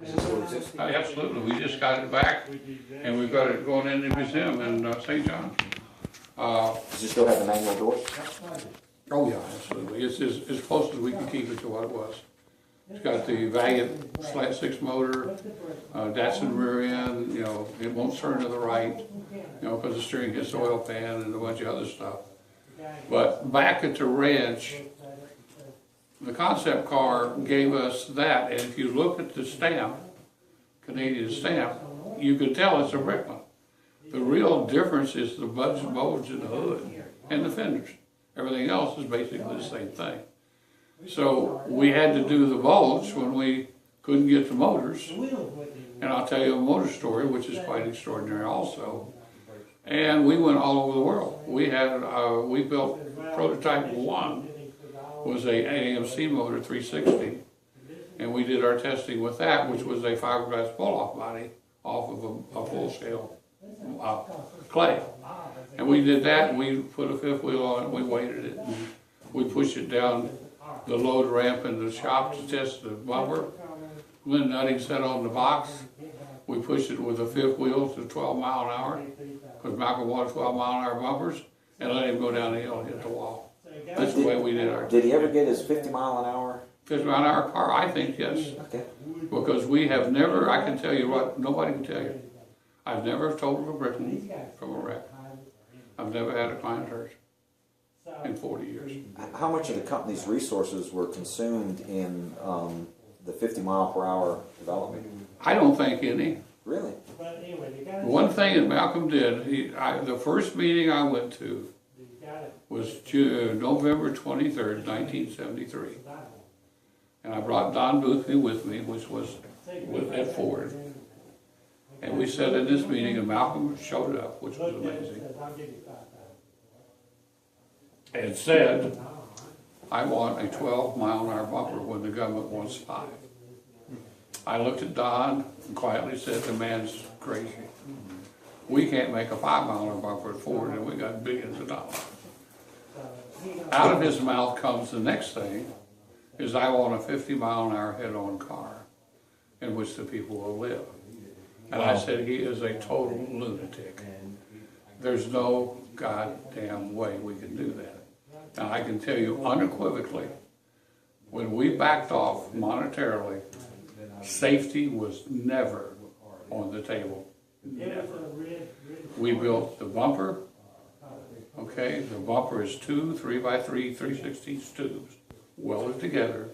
Is it still exist? Absolutely, we just got it back, and we've got it going in the museum in St. John's. Does it still have the manual doors? Oh yeah, absolutely. It's as close as we can keep it to what it was. It's got the Valiant /6 motor, Datsun rear end, you know, it won't turn to the right, you know, because the steering hits the oil pan and a bunch of other stuff. But back at the ranch, the concept car gave us that, and if you look at the stamp, Canadian stamp, you can tell it's a Bricklin. The real difference is the bulge in the hood and the fenders. Everything else is basically the same thing. So we had to do the bolts when we couldn't get the motors. And I'll tell you a motor story, which is quite extraordinary also. And we went all over the world. We built prototype 1, was a AMC motor 360. And we did our testing with that, which was a fiberglass pull-off body off of a full-scale clay. And we did that, and we put a fifth wheel on it, we weighted it, and we pushed it down the load ramp in the shop to test the bumper. When nutting set on the box, we pushed it with a fifth wheel to 12 mile an hour, because Malcolm wanted 12 mile an hour bumpers, and let him go down the hill and hit the wall. That's the way we did our. Did he ever get his 50 mile an hour? 50 mile an hour car, I think, yes. Okay. Because we have never, I can tell you what, nobody can tell you. I've never totaled a Bricklin from a wreck. I've never had a client hurt in 40 years. How much of the company's resources were consumed in the 50 mile per hour development? I don't think any. Really? One thing that Malcolm did, the first meeting I went to was November 23rd, 1973. And I brought Don Boothby with me, which was at Ford. And we sat in this meeting, and Malcolm showed up, which was amazing, and said, I want a 12 mile an hour bumper when the government wants 5. I looked at Don and quietly said, the man's crazy. We can't make a 5 mile an hour bumper at Ford, and we got billions of dollars. Out of his mouth comes the next thing, is I want a 50 mile an hour head-on car in which the people will live. And I said, he is a total lunatic. There's no goddamn way we can do that. And I can tell you unequivocally, when we backed off monetarily, safety was never on the table. Never. We built the bumper. Okay, the bumper is 2 3x3 3/16 tubes welded together,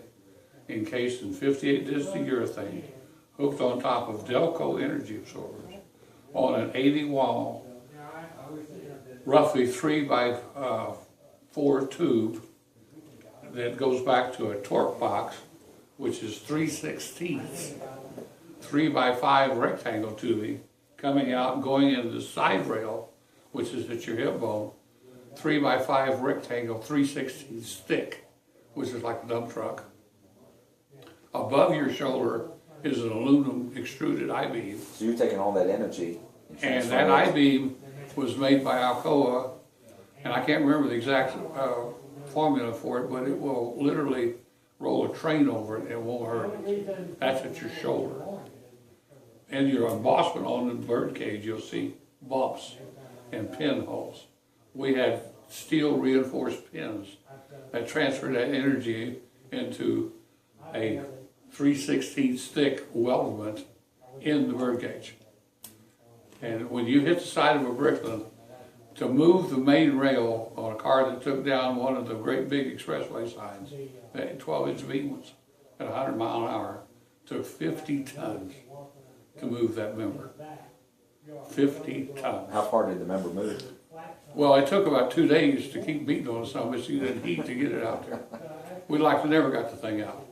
encased in 58 discs of urethane, hooked on top of Delco energy absorbers on an 80 wall, roughly 3x4 tube that goes back to a torque box, which is 3/16 3x5 rectangle tubing coming out and going into the side rail, which is at your hip bone, 3x5 rectangle 3/16 thick, which is like a dump truck. Above your shoulder is an aluminum extruded I-beam. So you're taking all that energy. And that I-beam was made by Alcoa, and I can't remember the exact formula for it, but it will literally roll a train over it and it won't hurt it. That's at your shoulder. And your embossment on the bird cage, you'll see bumps and pinholes. We had steel reinforced pins that transferred that energy into a 3/16 thick weldment in the bird cage. And when you hit the side of a Bricklin, to move the main rail on a car that took down one of the great big expressway signs, the 12-inch beam ones, at 100 mile an hour, took 50 tons to move that member. 50 tons. How far did the member move? Well, it took about 2 days to keep beating on it so much you didn't heat to get it out there. We never got the thing out.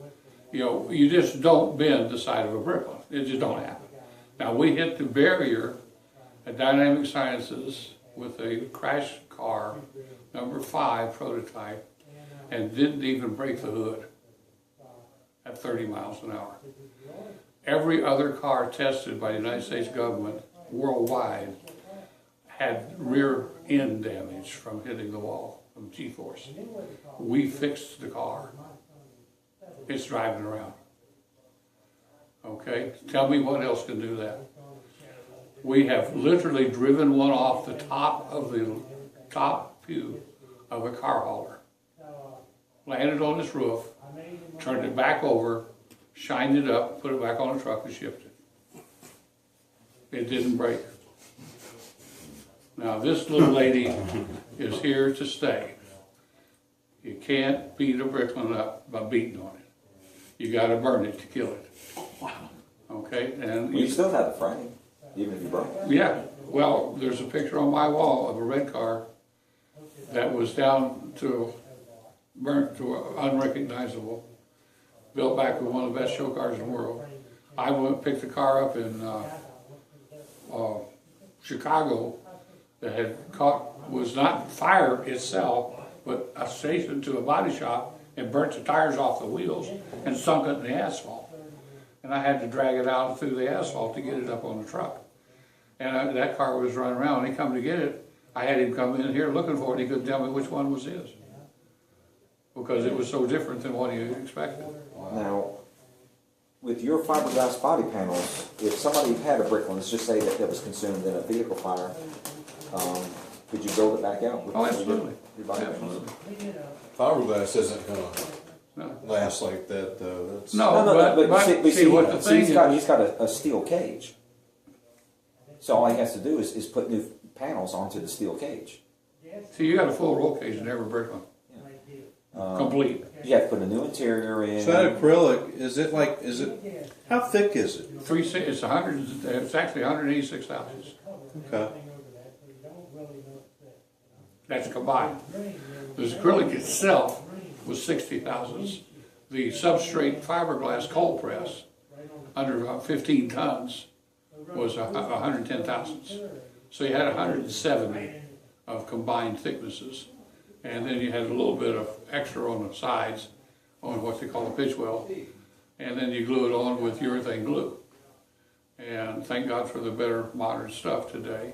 You know, you just don't bend the side of a Bricklin. It just don't happen. Now, we hit the barrier at Dynamic Sciences with a crash car, number 5 prototype, and didn't even break the hood at 30 miles an hour. Every other car tested by the United States government worldwide had rear end damage from hitting the wall from G-force. We fixed the car. It's driving around. Okay, tell me what else can do that. We have literally driven one off the top of the top pew of a car hauler, landed on its roof, turned it back over, shined it up, put it back on a truck and shipped it. It didn't break. Now this little lady is here to stay. You can't beat a Bricklin up by beating on it. You gotta burn it to kill it. Okay, and You still have the frame, even if you broke it. yeah, well, there's a picture on my wall of a red car that was down to, burnt to unrecognizable, built back with one of the best show cars in the world. I went and picked the car up in Chicago that had caught, was not fire itself, but a station to a body shop and burnt the tires off the wheels and sunk it in the asphalt. And I had to drag it out through the asphalt to get it up on the truck. And that car was running around. He come to get it. I had him come in here looking for it. He couldn't tell me which one was his, because it was so different than what he expected. Now, with your fiberglass body panels, if somebody had a Bricklin, let's just say that was consumed in a vehicle fire, could you build it back out? Oh, absolutely. Your body panels? Absolutely. Fiberglass isn't gonna No. last like that, though. That's, No, but see, what the thing he's got a steel cage. So all he has to do is put new panels onto the steel cage. See, you got a full roll cage in every Bricklin. Complete. You have to put a new interior in. So that acrylic, is it, how thick is it? It's actually 186 thousandths. Okay. That's combined. The acrylic itself was 60 thousandths. The substrate fiberglass cold press, under 15 tons, was 110 thousandths. So you had 170 of combined thicknesses. And then you had a little bit of extra on the sides on what they call a pitch weld. And then you glue it on with urethane glue. And thank God for the better modern stuff today,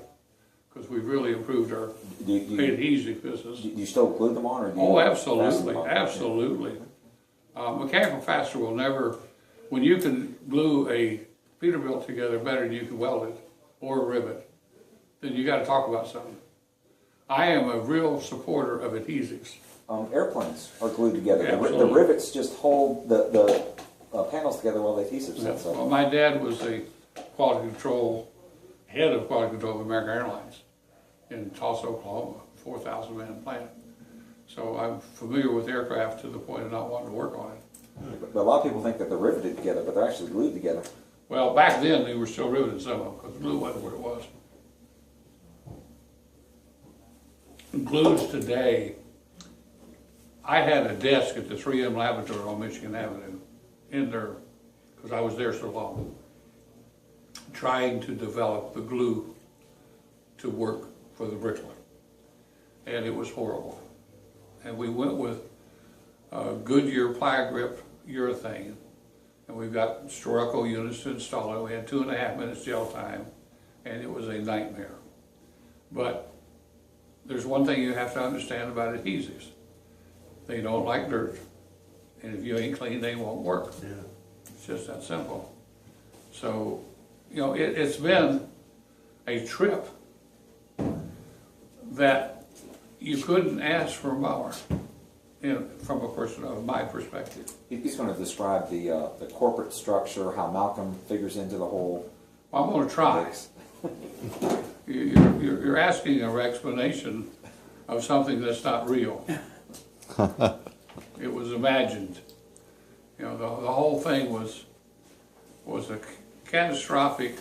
because we've really improved our adhesive business. Do you still glue them on, or do you? Oh, fasten absolutely, them on? absolutely. Mechanical fastener will never, when you can glue a Peterbilt together better than you can weld it or a rivet, then you got to talk about something. I am a real supporter of adhesives. Airplanes are glued together. The Absolutely. rivets just hold the panels together while the adhesive sets up. Well, my dad was the quality control, head of quality control of American Airlines in Tulsa, Oklahoma, 4,000 man plant. So I'm familiar with aircraft to the point of not wanting to work on it. But a lot of people think that they're riveted together, but they're actually glued together. Well, back then they were still riveted, some of them, because glue wasn't what it was. Glues today, I had a desk at the 3M laboratory on Michigan Avenue in there, because I was there so long, trying to develop the glue to work for the Bricklin. And it was horrible. And we went with Goodyear ply grip urethane, and we've got Storco units to install it. We had 2.5 minutes gel time, and it was a nightmare. But there's one thing you have to understand about adhesives. They don't like dirt. And if you ain't clean, they won't work. Yeah. It's just that simple. So, you know, it's been a trip that you couldn't ask for more, you know, from a person of my perspective. He's going to describe the corporate structure, how Malcolm figures into the whole. Well, I'm going to try. mix. You're asking an explanation of something that's not real. It was imagined. You know, the whole thing was a catastrophic.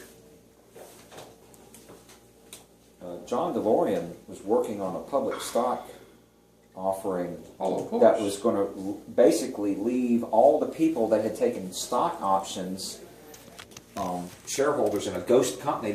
John DeLorean was working on a public stock offering Oh, of course. that was going to basically leave all the people that had taken stock options, shareholders in a ghost company.